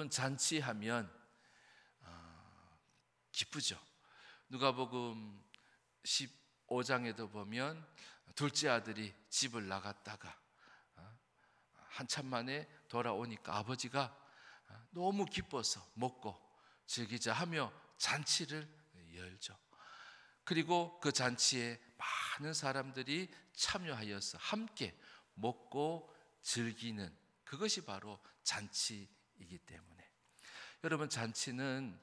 여러분, 잔치하면 기쁘죠. 누가복음 15장에도 보면 둘째 아들이 집을 나갔다가 한참 만에 돌아오니까 아버지가 너무 기뻐서 먹고 즐기자 하며 잔치를 열죠. 그리고 그 잔치에 많은 사람들이 참여하여서 함께 먹고 즐기는 그것이 바로 잔치이기 때문에, 여러분, 잔치는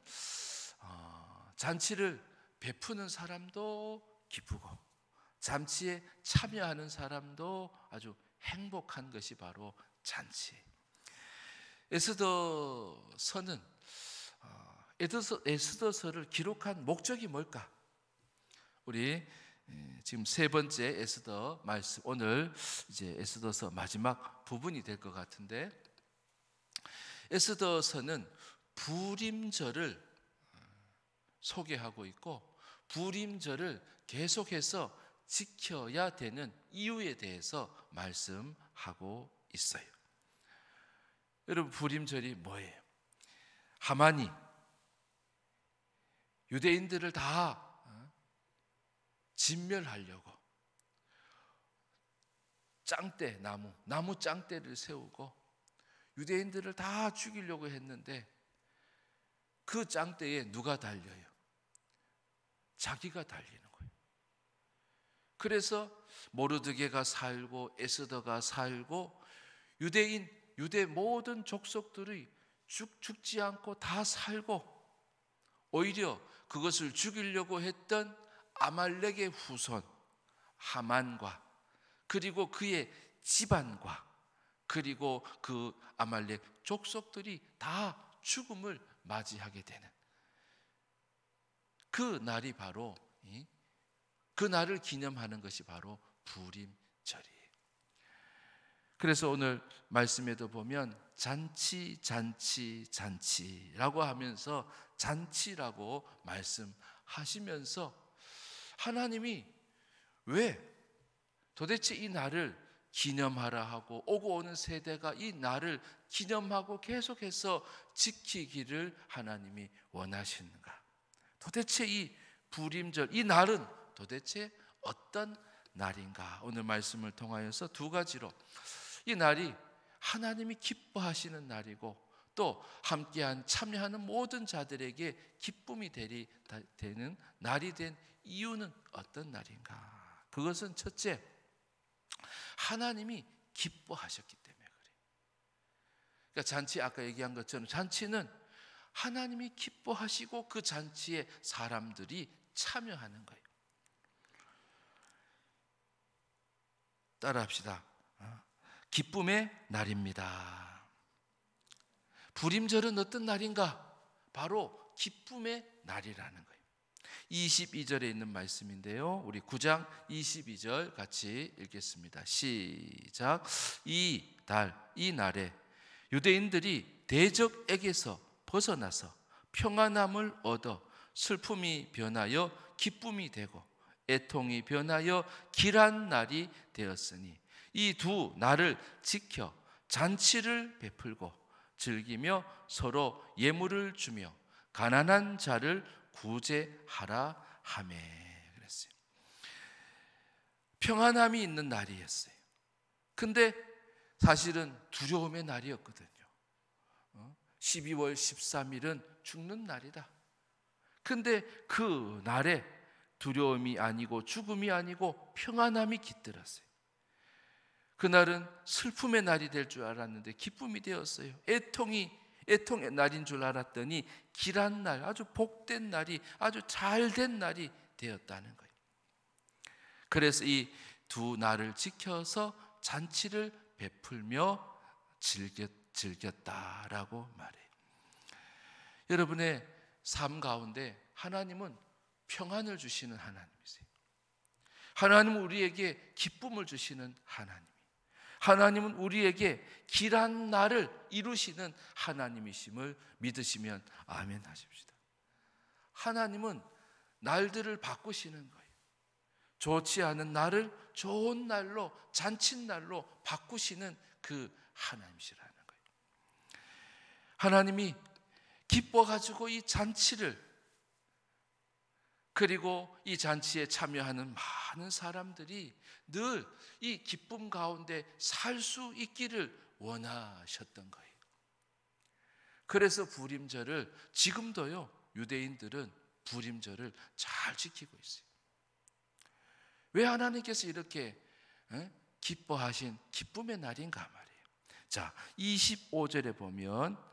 잔치를 베푸는 사람도 기쁘고 잔치에 참여하는 사람도 아주 행복한 것이 바로 잔치. 에스더서는 에스더서를 기록한 목적이 뭘까? 우리 지금 세 번째 에스더 말씀, 오늘 이제 에스더서 마지막 부분이 될 것 같은데, 에스더서는 부림절을 소개하고 있고 부림절을 계속해서 지켜야 되는 이유에 대해서 말씀하고 있어요. 여러분, 부림절이 뭐예요? 하만이 유대인들을 다 진멸하려고 짱대, 나무 짱대를 세우고 유대인들을 다 죽이려고 했는데 그 짱대에 누가 달려요? 자기가 달리는 거예요. 그래서 모르드게가 살고 에스더가 살고 유대 모든 족속들이 죽지 않고 다 살고, 오히려 그것을 죽이려고 했던 아말렉의 후손 하만과 그리고 그의 집안과 그리고 그 아말렉 족속들이 다 죽음을 맞이하게 되는 그 날이 바로, 그 날을 기념하는 것이 바로 부림절이에요. 그래서 오늘 말씀에도 보면 잔치라고 하면서 잔치라고 말씀하시면서 하나님이 왜 도대체 이 날을 기념하라 하고 오고 오는 세대가 이 날을 기념하고 계속해서 지키기를 하나님이 원하시는가? 도대체 이 부림절, 이 날은 도대체 어떤 날인가? 오늘 말씀을 통하여서 두 가지로 이 날이 하나님이 기뻐하시는 날이고 또 함께한 참여하는 모든 자들에게 기쁨이 되는 날이 된 이유는 어떤 날인가? 그것은 첫째, 하나님이 기뻐하셨기 때문에 그래요. 그러니까 잔치, 아까 얘기한 것처럼 잔치는 하나님이 기뻐하시고 그 잔치에 사람들이 참여하는 거예요. 따라합시다. 기쁨의 날입니다. 부림절은 어떤 날인가? 바로 기쁨의 날이라는 거예요. 22절에 있는 말씀인데요, 우리 9장 22절 같이 읽겠습니다. 시작. 이 날에 유대인들이 대적에게서 벗어나서 평안함을 얻어 슬픔이 변하여 기쁨이 되고 애통이 변하여 길한 날이 되었으니 이 두 날을 지켜 잔치를 베풀고 즐기며 서로 예물을 주며 가난한 자를 구제하라 하매 그랬어요. 평안함이 있는 날이었어요. 근데 사실은 두려움의 날이었거든요. 12월 13일은 죽는 날이다. 근데 그 날에 두려움이 아니고 죽음이 아니고 평안함이 깃들었어요. 그날은 슬픔의 날이 될 줄 알았는데 기쁨이 되었어요. 애통의 날인 줄 알았더니 길한 날, 아주 복된 날이, 아주 잘된 날이 되었다는 거예요. 그래서 이 두 날을 지켜서 잔치를 베풀며 즐겼다라고 말해요. 여러분의 삶 가운데 하나님은 평안을 주시는 하나님이세요. 하나님은 우리에게 기쁨을 주시는 하나님, 하나님은 우리에게 길한 날을 이루시는 하나님이심을 믿으시면 아멘 하십시다. 하나님은 날들을 바꾸시는 거예요. 좋지 않은 날을 좋은 날로, 잔칫날로 바꾸시는 그 하나님이시라는 거예요. 하나님이 기뻐가지고 이 잔치를, 그리고 이 잔치에 참여하는 많은 사람들이 늘 이 기쁨 가운데 살 수 있기를 원하셨던 거예요. 그래서 부림절을, 지금도요 유대인들은 부림절을 잘 지키고 있어요. 왜 하나님께서 이렇게 기뻐하신 기쁨의 날인가 말이에요. 자, 25절에 보면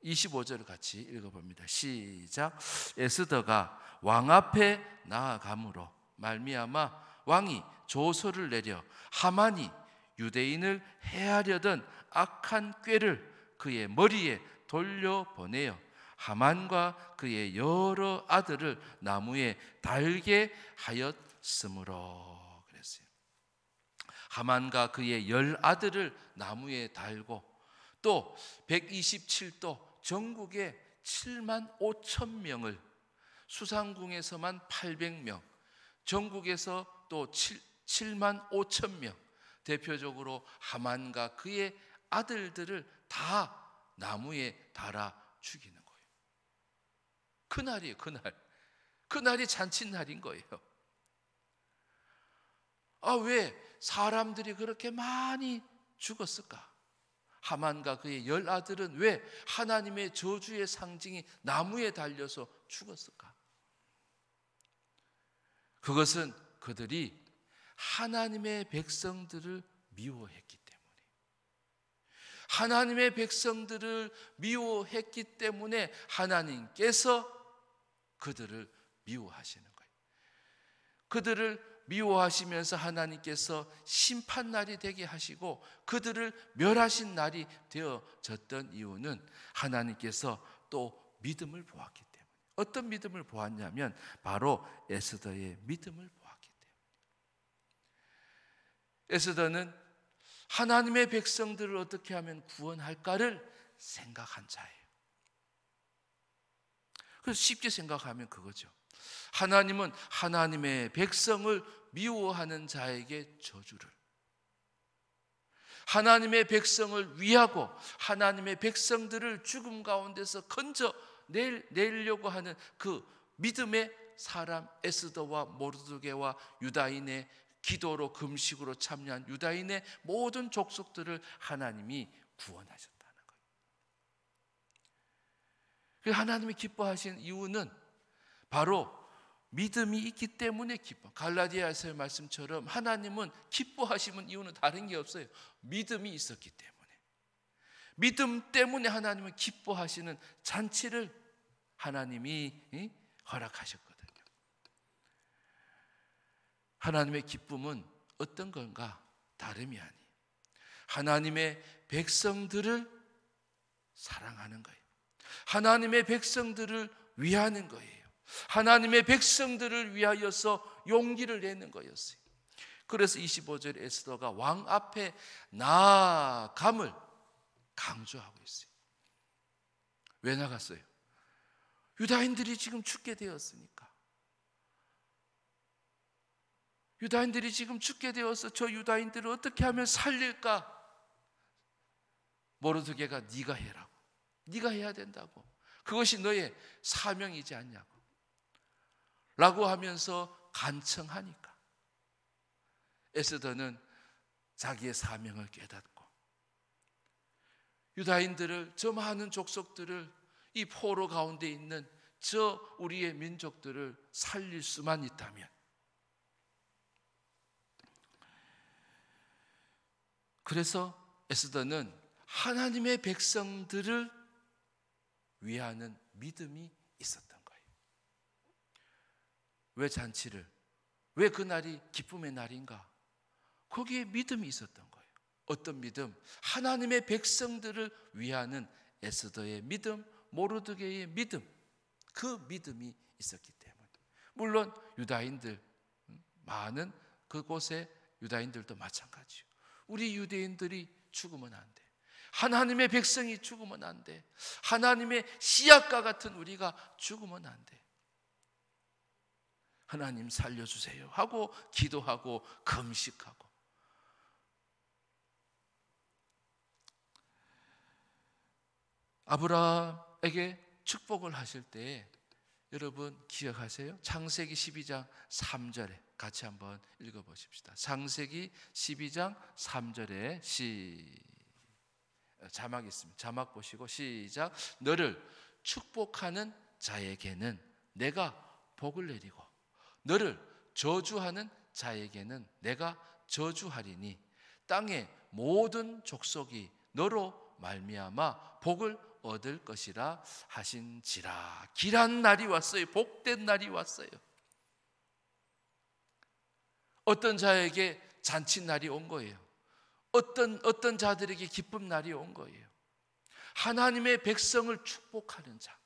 25절을 같이 읽어봅니다. 시작. 에스더가 왕 앞에 나아감으로 말미암아 왕이 조서를 내려 하만이 유대인을 해하려던 악한 꾀를 그의 머리에 돌려보내어 하만과 그의 여러 아들을 나무에 달게 하였으므로 그랬어요. 하만과 그의 10아들을 나무에 달고 또 127도 전국에 7만 5천 명을, 수상궁에서만 800명, 전국에서 또 7만 5천 명, 대표적으로 하만과 그의 아들들을 다 나무에 달아 죽이는 거예요. 그날이에요, 그날. 그날이 잔칫날인 거예요. 왜 사람들이 그렇게 많이 죽었을까? 하만과 그의 10아들은 왜 하나님의 저주의 상징이 나무에 달려서 죽었을까? 그것은 그들이 하나님의 백성들을 미워했기 때문에, 하나님의 백성들을 미워했기 때문에 하나님께서 그들을 미워하시는 거예요. 그들을 미워하시면서 하나님께서 심판날이 되게 하시고 그들을 멸하신 날이 되어졌던 이유는 하나님께서 또 믿음을 보았기 때문에. 어떤 믿음을 보았냐면 바로 에스더의 믿음을 보았기 때문에. 에스더는 하나님의 백성들을 어떻게 하면 구원할까를 생각한 자예요. 그래서 쉽게 생각하면 그거죠. 하나님은 하나님의 백성을 미워하는 자에게 저주를, 하나님의 백성을 위하고 하나님의 백성들을 죽음 가운데서 건져내려고 하는 그 믿음의 사람 에스더와 모르드게와 유다인의 기도로, 금식으로 참여한 유다인의 모든 족속들을 하나님이 구원하셨다는 거예요. 그래서 하나님이 기뻐하신 이유는 바로 믿음이 있기 때문에 기뻐. 갈라디아서의 말씀처럼 하나님은 기뻐하시는 이유는 다른 게 없어요. 믿음이 있었기 때문에. 믿음 때문에 하나님은 기뻐하시는 잔치를 하나님이 허락하셨거든요. 하나님의 기쁨은 어떤 건가? 다름이 아니에요. 하나님의 백성들을 사랑하는 거예요. 하나님의 백성들을 위하는 거예요. 하나님의 백성들을 위하여서 용기를 내는 거였어요. 그래서 25절 에스더가 왕 앞에 나아감을 강조하고 있어요. 왜 나갔어요? 유다인들이 지금 죽게 되었으니까. 유다인들이 지금 죽게 되어서 저 유다인들을 어떻게 하면 살릴까? 모르드게가 네가 해라고, 네가 해야 된다고, 그것이 너의 사명이지 않냐고 라고 하면서 간청하니까 에스더는 자기의 사명을 깨닫고 유다인들을, 저 많은 족속들을, 이 포로 가운데 있는 저 우리의 민족들을 살릴 수만 있다면, 그래서 에스더는 하나님의 백성들을 위하는 믿음이 있었던 거예요. 왜 잔치를, 왜 그날이 기쁨의 날인가? 거기에 믿음이 있었던 거예요. 어떤 믿음? 하나님의 백성들을 위하는 에스더의 믿음, 모르드게의 믿음, 그 믿음이 있었기 때문에. 물론 유다인들, 많은 그곳의 유다인들도 마찬가지요. 우리 유대인들이 죽으면 안 돼. 하나님의 백성이 죽으면 안 돼. 하나님의 씨앗과 같은 우리가 죽으면 안 돼. 하나님 살려주세요 하고 기도하고 금식하고. 아브라함에게 축복을 하실 때 여러분 기억하세요? 창세기 12장 3절에 같이 한번 읽어보십시다. 창세기 12장 3절에 자막 있습니다. 자막 보시고 시작. 너를 축복하는 자에게는 내가 복을 내리고 너를 저주하는 자에게는 내가 저주하리니 땅의 모든 족속이 너로 말미암아 복을 얻을 것이라 하신지라. 길한 날이 왔어요. 복된 날이 왔어요. 어떤 자에게 잔칫날이 온 거예요. 어떤 자들에게 기쁨 날이 온 거예요. 하나님의 백성을 축복하는 자.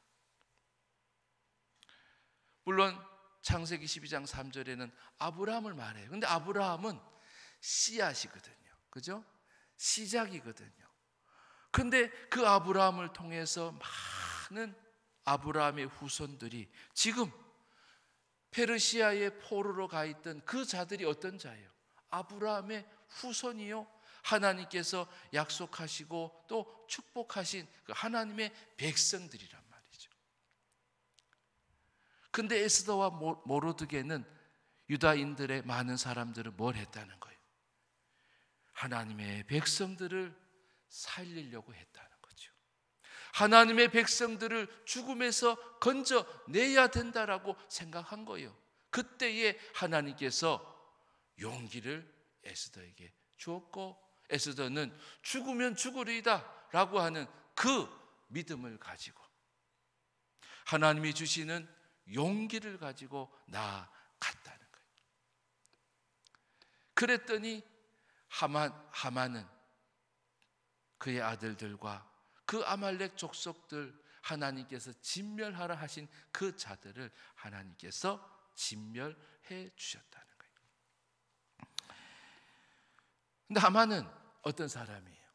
물론 창세기 12장 3절에는 아브라함을 말해요. 그런데 아브라함은 씨앗이거든요. 그죠? 시작이거든요. 그런데 그 아브라함을 통해서 많은 아브라함의 후손들이 지금 페르시아의 포로로 가 있던 그 자들이 어떤 자예요? 아브라함의 후손이요. 하나님께서 약속하시고 또 축복하신 그 하나님의 백성들이란 말이죠. 근데 에스더와 모르드게는 유다인들의 많은 사람들은 뭘 했다는 거예요? 하나님의 백성들을 살리려고 했다는 거죠. 하나님의 백성들을 죽음에서 건져내야 된다라고 생각한 거예요. 그때에 하나님께서 용기를 에스더에게 주었고 에스더는 죽으면 죽으리이다 라고 하는 그 믿음을 가지고 하나님이 주시는 용기를 가지고 나아갔다는 거예요. 그랬더니 하만은 그의 아들들과 그 아말렉 족속들 하나님께서 진멸하라 하신 그 자들을 하나님께서 진멸해 주셨다는 거예요. 근데 하만은 어떤 사람이에요?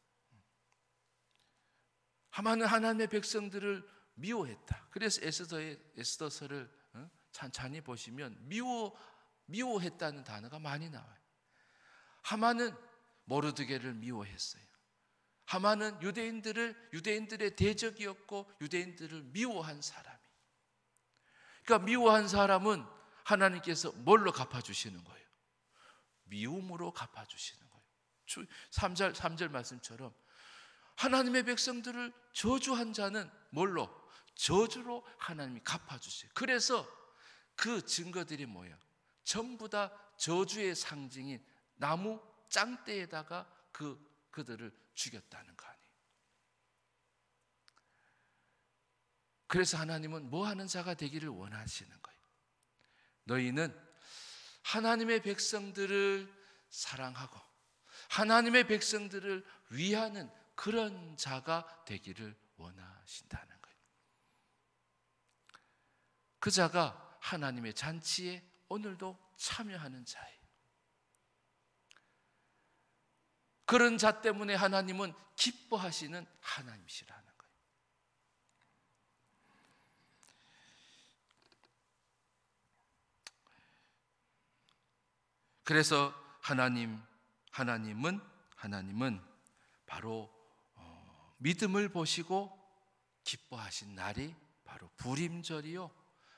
하만은 하나님의 백성들을 미워했다. 그래서 에스더서를 찬찬히 보시면 미워했다는 단어가 많이 나와요. 하만은 모르드게를 미워했어요. 하만은 유대인들의 대적이었고 유대인들을 미워한 사람이. 그러니까 미워한 사람은 하나님께서 뭘로 갚아주시는 거예요? 미움으로 갚아주시는 거예요. 3절 말씀처럼 하나님의 백성들을 저주한 자는 뭘로? 저주로 하나님이 갚아주세요. 그래서 그 증거들이 뭐예요? 전부 다 저주의 상징인 나무 짱대에다가 그들을 죽였다는 거 아니에요. 그래서 하나님은 뭐 하는 자가 되기를 원하시는 거예요. 너희는 하나님의 백성들을 사랑하고 하나님의 백성들을 위하는 그런 자가 되기를 원하신다는 거예요. 그 자가 하나님의 잔치에 오늘도 참여하는 자예요. 그런 자 때문에 하나님은 기뻐하시는 하나님이시라는 거예요. 그래서 하나님은 바로 믿음을 보시고 기뻐하신 날이 바로 부림절이요.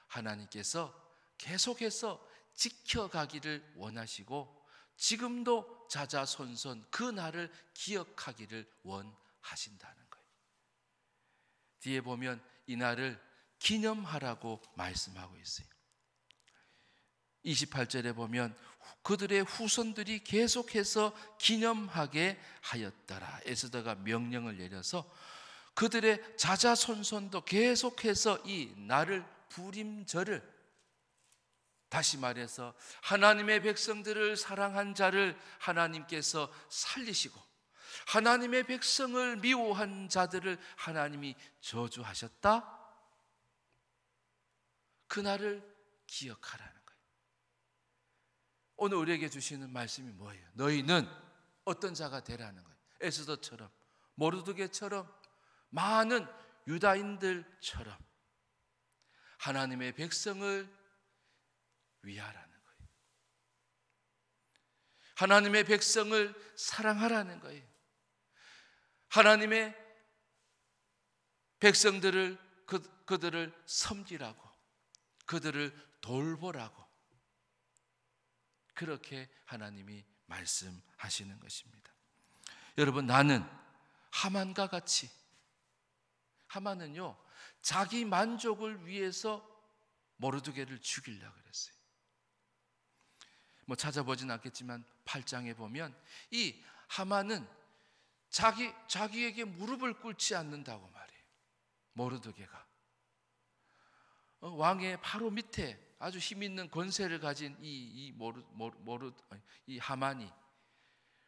하나님께서 계속해서 지켜가기를 원하시고 지금도 자자손손 그 날을 기억하기를 원하신다는 거예요. 뒤에 보면 이 날을 기념하라고 말씀하고 있어요. 28절에 보면 그들의 후손들이 계속해서 기념하게 하였더라. 에스더가 명령을 내려서 그들의 자자손손도 계속해서 이 날을 부림절을, 다시 말해서 하나님의 백성들을 사랑한 자를 하나님께서 살리시고 하나님의 백성을 미워한 자들을 하나님이 저주하셨다. 그날을 기억하라는 거예요. 오늘 우리에게 주시는 말씀이 뭐예요? 너희는 어떤 자가 되라는 거예요. 에스더처럼, 모르드게처럼, 많은 유다인들처럼 하나님의 백성을 위하라는 거예요. 하나님의 백성을 사랑하라는 거예요. 하나님의 백성들을 그들을 섬기라고, 그들을 돌보라고 그렇게 하나님이 말씀하시는 것입니다. 여러분, 나는 하만과 같이, 하만은요 자기 만족을 위해서 모르드게를 죽이려고 그랬어요. 뭐 찾아보진 않겠지만 8장에 보면 이 하만은 자기에게 무릎을 꿇지 않는다고 말해요. 모르드게가 왕의 바로 밑에 아주 힘 있는 권세를 가진 이 하만이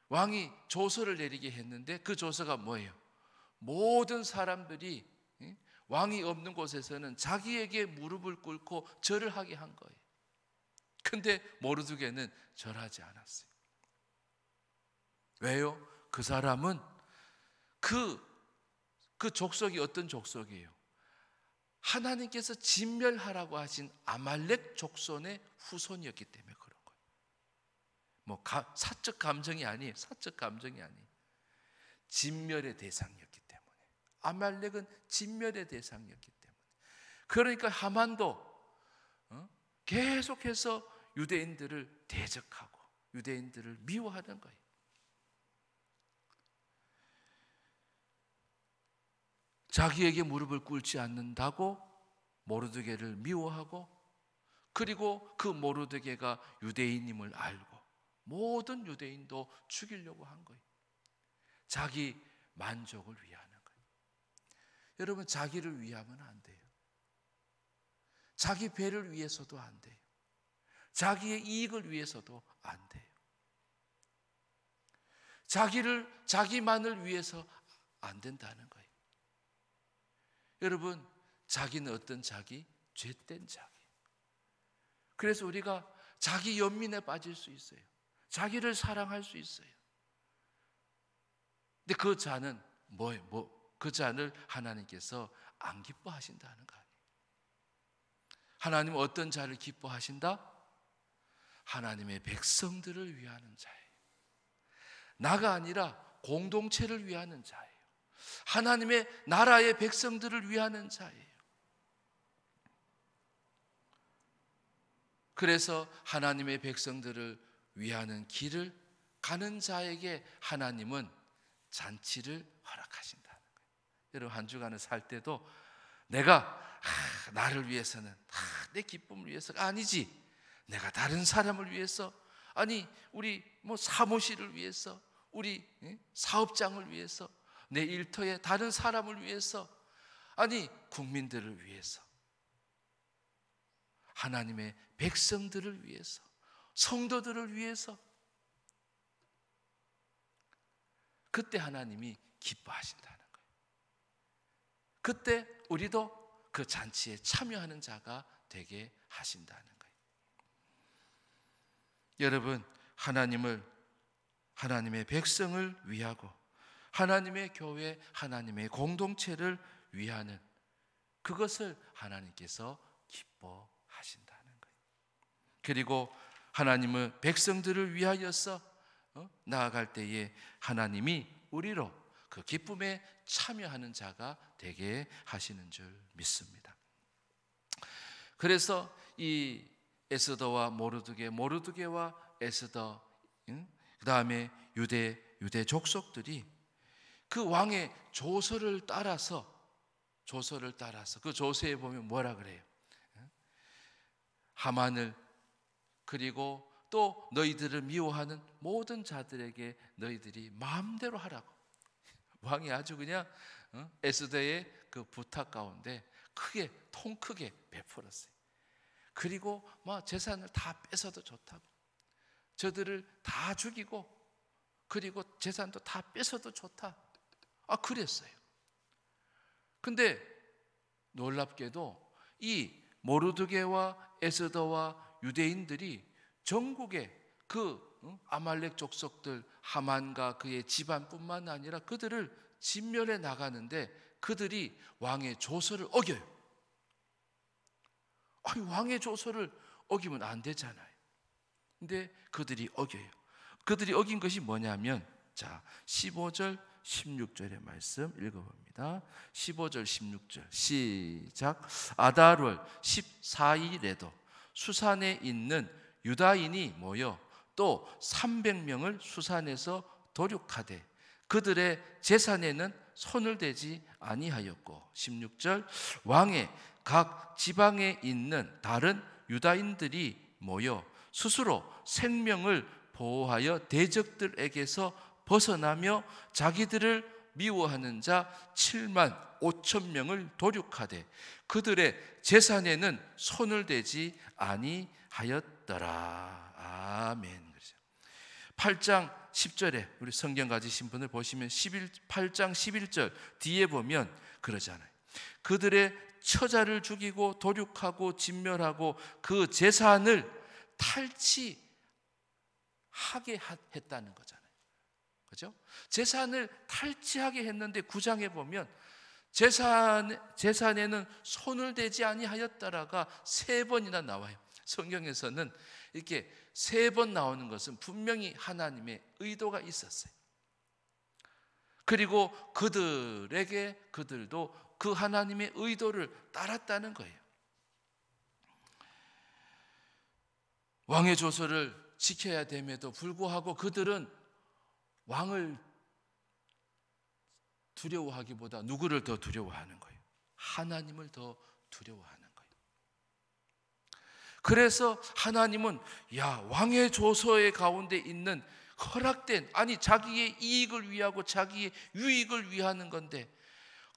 왕이 조서를 내리게 했는데 그 조서가 뭐예요? 모든 사람들이 왕이 없는 곳에서는 자기에게 무릎을 꿇고 절을 하게 한 거예요. 근데 모르드게는 절하지 않았어요. 왜요? 그 사람은 그 족속이 어떤 족속이에요? 하나님께서 진멸하라고 하신 아말렉 족손의 후손이었기 때문에 그런 거예요. 뭐 사적 감정이 아니에요. 사적 감정이 아니에요. 진멸의 대상이었기 때문에. 아말렉은 진멸의 대상이었기 때문에. 그러니까 하만도 계속해서 유대인들을 대적하고 유대인들을 미워하는 거예요. 자기에게 무릎을 꿇지 않는다고 모르드게를 미워하고, 그리고 그 모르드게가 유대인임을 알고 모든 유대인도 죽이려고 한 거예요. 자기 만족을 위하는 거예요. 여러분, 자기를 위하면 안 돼요. 자기 배를 위해서도 안 돼요. 자기의 이익을 위해서도 안 돼요. 자기만을 위해서 안 된다는 거예요. 여러분, 자기는 어떤 자기? 죄된 자기. 그래서 우리가 자기 연민에 빠질 수 있어요. 자기를 사랑할 수 있어요. 근데 그 자는 뭐예요? 그 자를 하나님께서 안 기뻐하신다는 거 아니에요. 하나님은 어떤 자를 기뻐하신다? 하나님의 백성들을 위하는 자예요. 나가 아니라 공동체를 위하는 자예요. 하나님의 나라의 백성들을 위하는 자예요. 그래서 하나님의 백성들을 위하는 길을 가는 자에게 하나님은 잔치를 허락하신다는 거예요. 여러분, 한 주간을 살 때도 내가 나를 위해서는 내 기쁨을 위해서가 아니지, 내가 다른 사람을 위해서, 아니 우리 사무실을 위해서, 우리 사업장을 위해서, 내 일터에 다른 사람을 위해서, 아니 국민들을 위해서, 하나님의 백성들을 위해서, 성도들을 위해서, 그때 하나님이 기뻐하신다는 거예요. 그때 우리도 그 잔치에 참여하는 자가 되게 하신다는 거예요. 여러분, 하나님의 백성을 위하고 하나님의 교회, 하나님의 공동체를 위하는 그것을 하나님께서 기뻐하신다는 거예요. 그리고 하나님은 백성들을 위하여서 나아갈 때에 하나님이 우리로 그 기쁨에 참여하는 자가 되게 하시는 줄 믿습니다. 그래서 이 에스더와 모르드게와 에스더, 그 다음에 유대 족속들이 그 왕의 조서를 따라서 그 조서에 보면 뭐라 그래요? 하만을, 그리고 또 너희들을 미워하는 모든 자들에게 너희들이 마음대로 하라고 왕이 아주 그냥 에스더의 그 부탁 가운데 통 크게 베풀었어요. 그리고 재산을 다 뺏어도 좋다고, 저들을 다 죽이고 그리고 재산도 다 뺏어도 좋다, 그랬어요. 근데 놀랍게도 이 모르드게와 에스더와 유대인들이 전국의 그 아말렉 족속들, 하만과 그의 집안뿐만 아니라 그들을 진멸해 나가는데 그들이 왕의 조서를 어겨요. 왕의 조서를 어기면 안 되잖아요. 근데 그들이 어겨요. 그들이 어긴 것이 뭐냐면, 자 15절 16절의 말씀 읽어봅니다. 15절 16절 시작. 아달월 14일에도 수산에 있는 유다인이 모여 또 300명을 수산에서 도륙하되 그들의 제산에는 손을 대지 아니하였고 16절 왕의 각 지방에 있는 다른 유다인들이 모여 스스로 생명을 보호하여 대적들에게서 벗어나며 자기들을 미워하는 자 7만 5천 명을 도륙하되 그들의 제산에는 손을 대지 아니하였더라. 아멘. 8장 10절에 우리 성경 가지신 분을 보시면 8장 11절 뒤에 보면 그러잖아요. 그들의 처자를 죽이고 도륙하고 진멸하고 그 재산을 탈취하게 했다는 거잖아요. 그죠? 재산을 탈취하게 했는데 9장에 보면 재산에는 손을 대지 아니하였다라가 3번이나 나와요. 성경에서는 이렇게 3번 나오는 것은 분명히 하나님의 의도가 있었어요. 그리고 그들도 그 하나님의 의도를 따랐다는 거예요. 왕의 조서를 지켜야 됨에도 불구하고 그들은 왕을 두려워하기보다 누구를 더 두려워하는 거예요? 하나님을 더 두려워하는 거예요. 그래서 하나님은 왕의 조서의 가운데 있는 허락된, 자기의 이익을 위하고 자기의 유익을 위하는 건데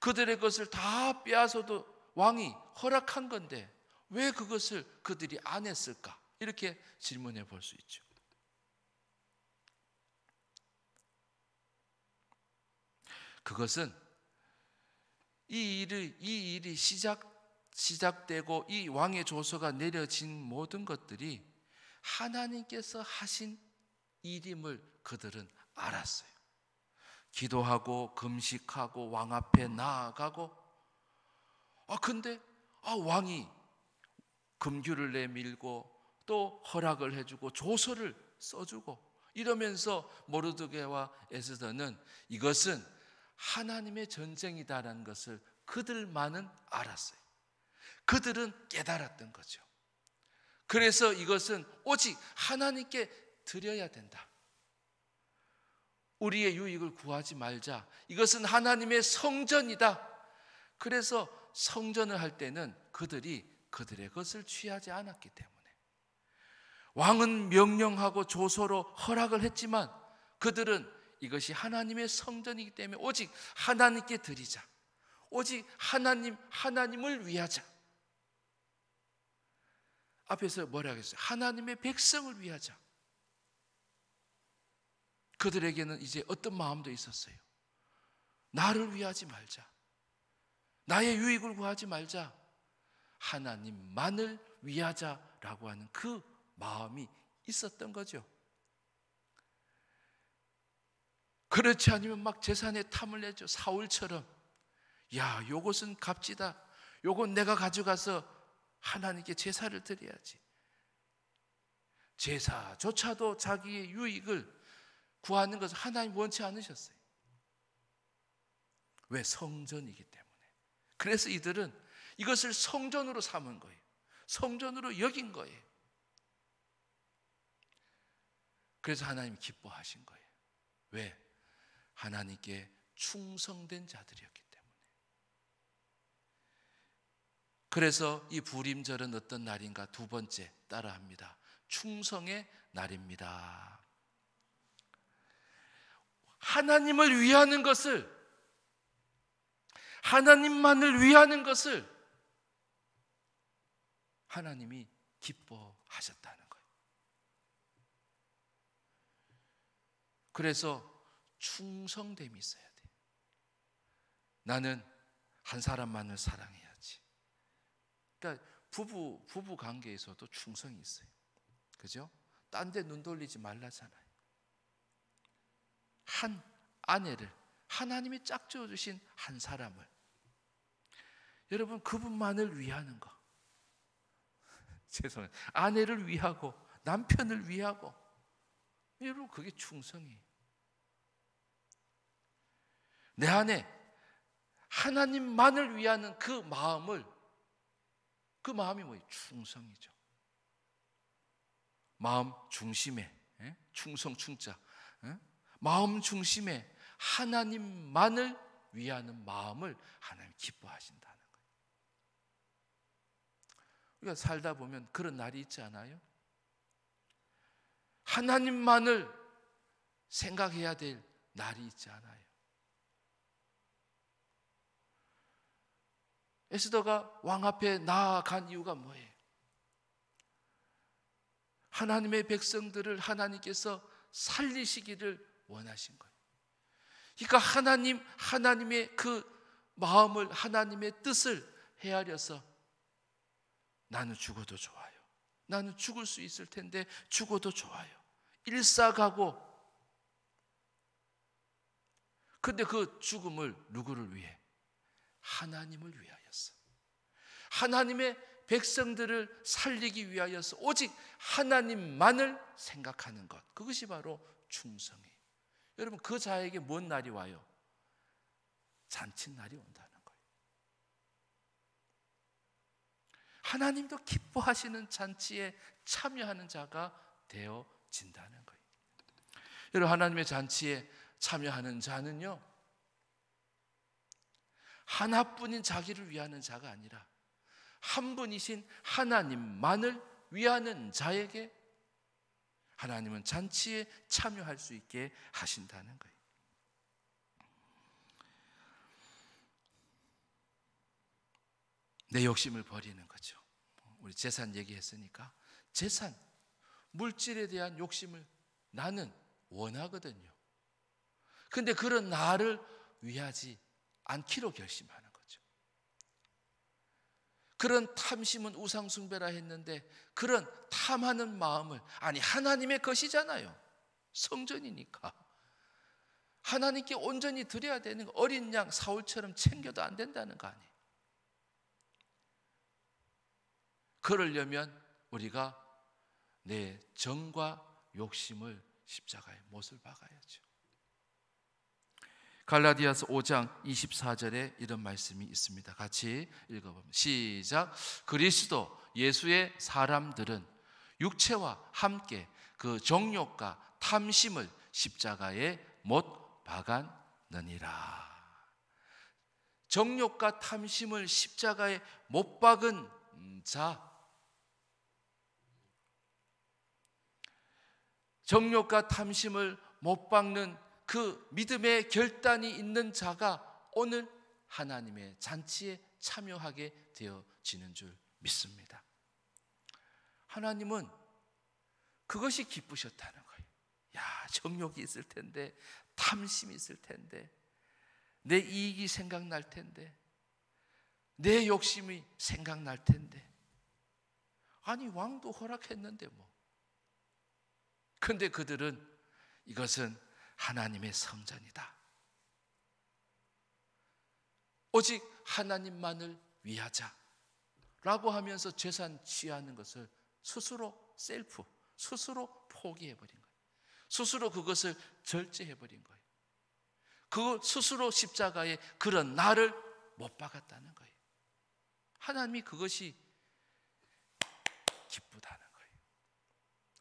그들의 것을 다 빼앗아도 왕이 허락한 건데 왜 그것을 그들이 안 했을까? 이렇게 질문해 볼 수 있죠. 그것은 이 일이 시작되고 이 왕의 조서가 내려진 모든 것들이 하나님께서 하신 일임을 그들은 알았어요. 기도하고 금식하고 왕 앞에 나아가고 근데 왕이 금규를 내밀고 또 허락을 해주고 조서를 써주고 이러면서 모르드게와 에스더는 이것은 하나님의 전쟁이다라는 것을 그들만은 알았어요. 그들은 깨달았던 거죠. 그래서 이것은 오직 하나님께 드려야 된다. 우리의 유익을 구하지 말자. 이것은 하나님의 성전이다. 그래서 성전을 할 때는 그들이 그들의 것을 취하지 않았기 때문에 왕은 명령하고 조서로 허락을 했지만 그들은 이것이 하나님의 성전이기 때문에 오직 하나님께 드리자. 오직 하나님을 위하자. 앞에서 뭐라고 했어요? 하나님의 백성을 위하자. 그들에게는 이제 어떤 마음도 있었어요. 나를 위하지 말자. 나의 유익을 구하지 말자. 하나님만을 위하자라고 하는 그 마음이 있었던 거죠. 그렇지 않으면 막 재산에 탐을 내죠. 사울처럼 요것은 값지다. 요건 내가 가져가서 하나님께 제사를 드려야지. 제사조차도 자기의 유익을 구하는 것을 하나님 원치 않으셨어요. 왜? 성전이기 때문에. 그래서 이들은 이것을 성전으로 삼은 거예요. 성전으로 여긴 거예요. 그래서 하나님 기뻐하신 거예요. 왜? 하나님께 충성된 자들이었기 때문에. 그래서 이 부림절은 어떤 날인가? 2번째 따라합니다. 충성의 날입니다. 하나님을 위하는 것을, 하나님만을 위하는 것을 하나님이 기뻐하셨다는 거예요. 그래서 충성됨이 있어야 돼요. 나는 한 사람만을 사랑해야지. 그러니까 부부 관계에서도 충성이 있어요. 그죠? 딴 데 눈 돌리지 말라잖아요. 한 아내를, 하나님이 짝 지어주신 한 사람을, 여러분 그분만을 위하는 거. 죄송해요. 아내를 위하고 남편을 위하고, 여러분 그게 충성이에요. 내 안에 하나님만을 위하는 그 마음이 뭐예요? 충성이죠. 마음 중심에, 충성 충자, 마음 중심에 하나님만을 위하는 마음을 하나님 기뻐하신다는 거예요. 우리가 살다 보면 그런 날이 있지 않아요? 하나님만을 생각해야 될 날이 있지 않아요? 에스더가 왕 앞에 나아간 이유가 뭐예요? 하나님의 백성들을 하나님께서 살리시기를 원하신 거예요. 그러니까 하나님의 그 마음을, 하나님의 뜻을 헤아려서 나는 죽어도 좋아요. 나는 죽을 수 있을 텐데 죽어도 좋아요. 일사가고. 근데 그 죽음을 누구를 위해? 하나님을 위하여서. 하나님의 백성들을 살리기 위하여서 오직 하나님만을 생각하는 것, 그것이 바로 충성이에요. 여러분, 그 자에게 뭔 날이 와요? 잔칫날이 온다는 거예요. 하나님도 기뻐하시는 잔치에 참여하는 자가 되어진다는 거예요. 여러분, 하나님의 잔치에 참여하는 자는요, 하나뿐인 자기를 위하는 자가 아니라 한 분이신 하나님만을 위하는 자에게 하나님은 잔치에 참여할 수 있게 하신다는 거예요. 내 욕심을 버리는 거죠. 우리 재산 얘기했으니까 재산, 물질에 대한 욕심을 나는 원하거든요. 근데 그런 나를 위하지 않기로 결심하는 거죠. 그런 탐심은 우상숭배라 했는데 그런 탐하는 마음을, 아니 하나님의 것이잖아요. 성전이니까 하나님께 온전히 드려야 되는 거, 어린 양 사울처럼 챙겨도 안 된다는 거 아니에요. 그러려면 우리가 내 정과 욕심을 십자가에 못을 박아야죠. 갈라디아서 5장 24절에 이런 말씀이 있습니다. 같이 읽어보면 시작. 그리스도 예수의 사람들은 육체와 함께 그 정욕과 탐심을 십자가에 못 박았느니라. 정욕과 탐심을 십자가에 못 박은 자, 정욕과 탐심을 못 박는 그 믿음의 결단이 있는 자가 오늘 하나님의 잔치에 참여하게 되어지는 줄 믿습니다. 하나님은 그것이 기쁘셨다는 거예요. 야, 정욕이 있을 텐데, 탐심이 있을 텐데, 내 이익이 생각날 텐데, 내 욕심이 생각날 텐데, 아니 왕도 허락했는데 뭐. 근데 그들은 이것은 하나님의 성전이다, 오직 하나님만을 위하자라고 하면서 재산 취하는 것을 스스로 스스로 포기해버린 거예요. 스스로 그것을 절제해버린 거예요. 그 스스로 십자가에 그런 나를 못 박았다는 거예요. 하나님이 그것이 기쁘다는 거예요.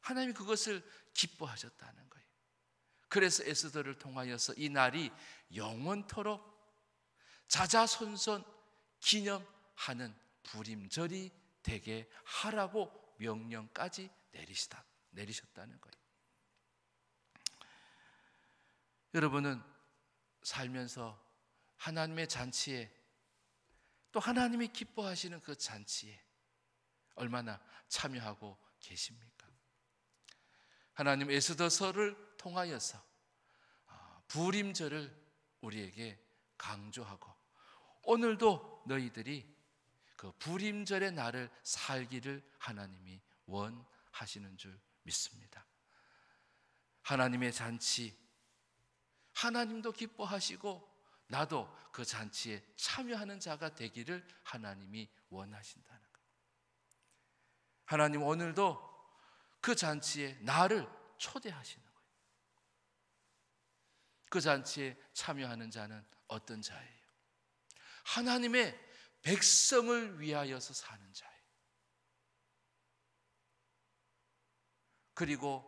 하나님이 그것을 기뻐하셨다는 거예요. 그래서 에스더를 통하여서 이 날이 영원토록 자자손손 기념하는 부림절이 되게 하라고 명령까지 내리셨다는 거예요. 여러분은 살면서 하나님의 잔치에, 또 하나님이 기뻐하시는 그 잔치에 얼마나 참여하고 계십니까? 하나님 에스더서를 통하여서 부림절을 우리에게 강조하고 오늘도 너희들이 그 부림절의 날을 살기를 하나님이 원하시는 줄 믿습니다. 하나님의 잔치, 하나님도 기뻐하시고 나도 그 잔치에 참여하는 자가 되기를 하나님이 원하신다는 거예요. 하나님 오늘도 그 잔치에 나를 초대하시는 거예요. 그 잔치에 참여하는 자는 어떤 자예요? 하나님의 백성을 위하여서 사는 자예요. 그리고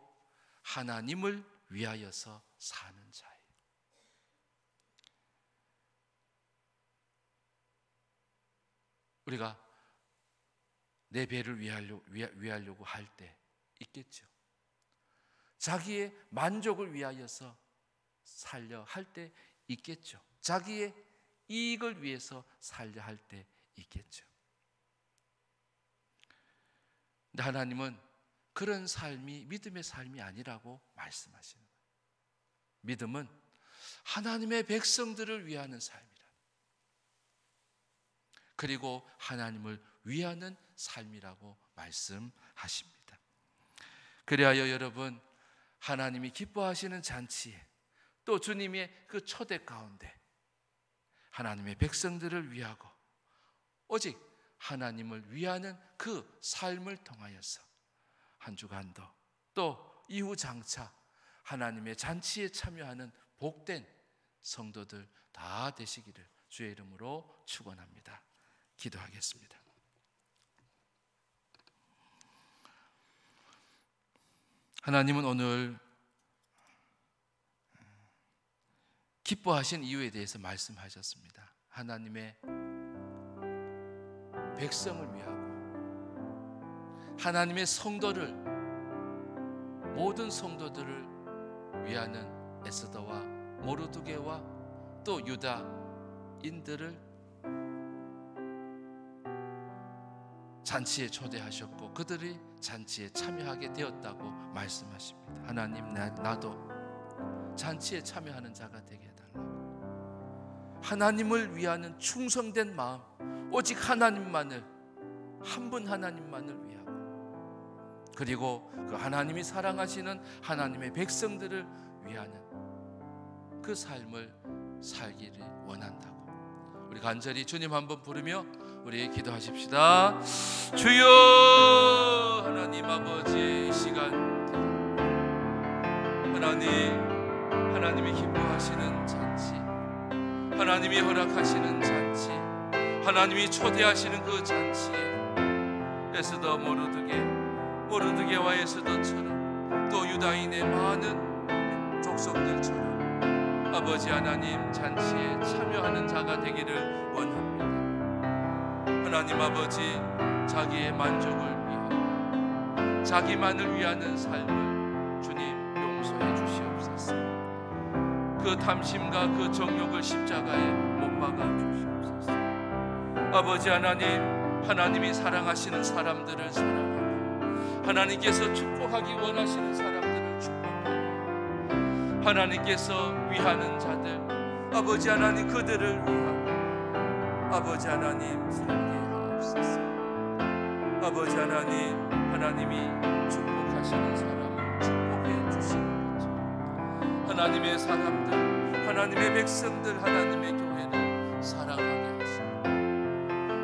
하나님을 위하여서 사는 자예요. 우리가 내 배를 위하려고 할 때 있겠죠. 자기의 만족을 위하여서 살려 할 때 있겠죠. 자기의 이익을 위해서 살려 할 때 있겠죠. 근데 하나님은 그런 삶이 믿음의 삶이 아니라고 말씀하시는 거예요. 믿음은 하나님의 백성들을 위하는 삶이라. 그리고 하나님을 위하는 삶이라고 말씀하십니다. 그리하여 여러분, 하나님이 기뻐하시는 잔치에 또 주님의 그 초대 가운데 하나님의 백성들을 위하고 오직 하나님을 위하는 그 삶을 통하여서 한 주간도 또 이후 장차 하나님의 잔치에 참여하는 복된 성도들 다 되시기를 주의 이름으로 축원합니다. 기도하겠습니다. 하나님은 오늘 기뻐하신 이유에 대해서 말씀하셨습니다. 하나님의 백성을 위하고 하나님의 성도를, 모든 성도들을 위하는 에스더와 모르드게와 또 유다인들을 잔치에 초대하셨고 그들이 잔치에 참여하게 되었다고 말씀하십니다. 하나님, 나도 잔치에 참여하는 자가 되게 해달라고. 하나님을 위하는 충성된 마음, 오직 하나님만을, 한 분 하나님만을 위하고, 그리고 그 하나님이 사랑하시는 하나님의 백성들을 위하는 그 삶을 살기를 원한다고. 우리 간절히 주님 한번 부르며 우리 기도하십시다. 주여, 하나님 아버지, 이 시간 하나님이 기뻐하시는 잔치, 하나님이 허락하시는 잔치, 하나님이 초대하시는 그 잔치에 에스더 모르드게와 에스더처럼 또 유다인의 많은 족속들처럼 아버지 하나님 잔치에 참여하는 자가 되기를 원합니다. 하나님 아버지, 자기의 만족을 위하고 자기만을 위하는 삶을 주님 용서해 주시옵소서. 그 탐심과 그 정욕을 십자가에 못 박아 주시옵소서. 아버지 하나님, 하나님이 사랑하시는 사람들을 사랑하고 하나님께서 축복하기 원하시는 사람들을 축복하고 하나님께서 위하는 자들, 아버지 하나님 그들을 위하고 아버지 하나님 살게 하옵소서. 아버지 하나님, 하나님이 축복하시는 사람을 축복해 주시는 거죠. 하나님의 사람들, 하나님의 백성들, 하나님의 교회를 사랑하게 하시고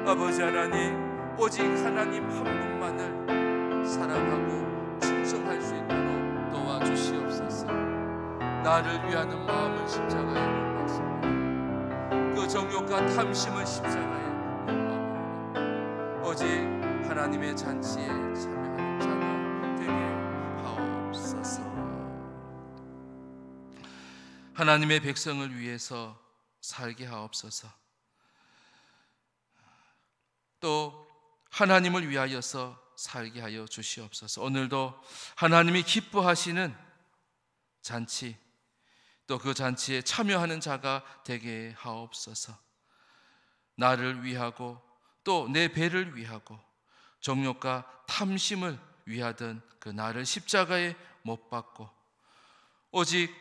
아버지 하나님, 오직 하나님 한 분만을 사랑하고 충성할 수 있도록 도와주시옵소서. 나를 위하는 마음을 십자가에 못 박습니다. 그 정욕과 탐심을 십자가에 못 박으오니 오직 하나님의 잔치에 참여하는 자가 되게 하옵소서. 하나님의 백성을 위해서 살게 하옵소서. 또 하나님을 위하여서 살게 하여 주시옵소서. 오늘도 하나님이 기뻐하시는 잔치, 또 그 잔치에 참여하는 자가 되게 하옵소서. 나를 위하고 또 내 배를 위하고 정욕과 탐심을 위하던 그 나를 십자가에 못 박고 오직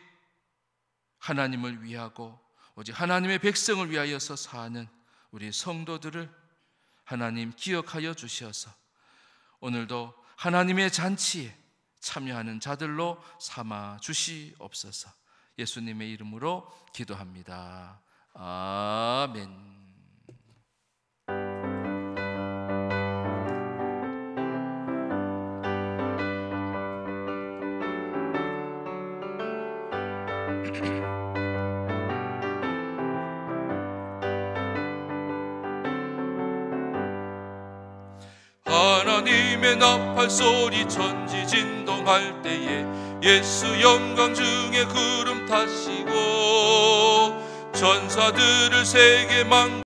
하나님을 위하고 오직 하나님의 백성을 위하여서 사는 우리 성도들을 하나님 기억하여 주셔서 오늘도 하나님의 잔치에 참여하는 자들로 삼아 주시옵소서. 예수님의 이름으로 기도합니다. 아멘. 하나님의 나팔 소리 천지 진동할 때에 예수 영광 중에 구름 타시고 전사들을 세계 만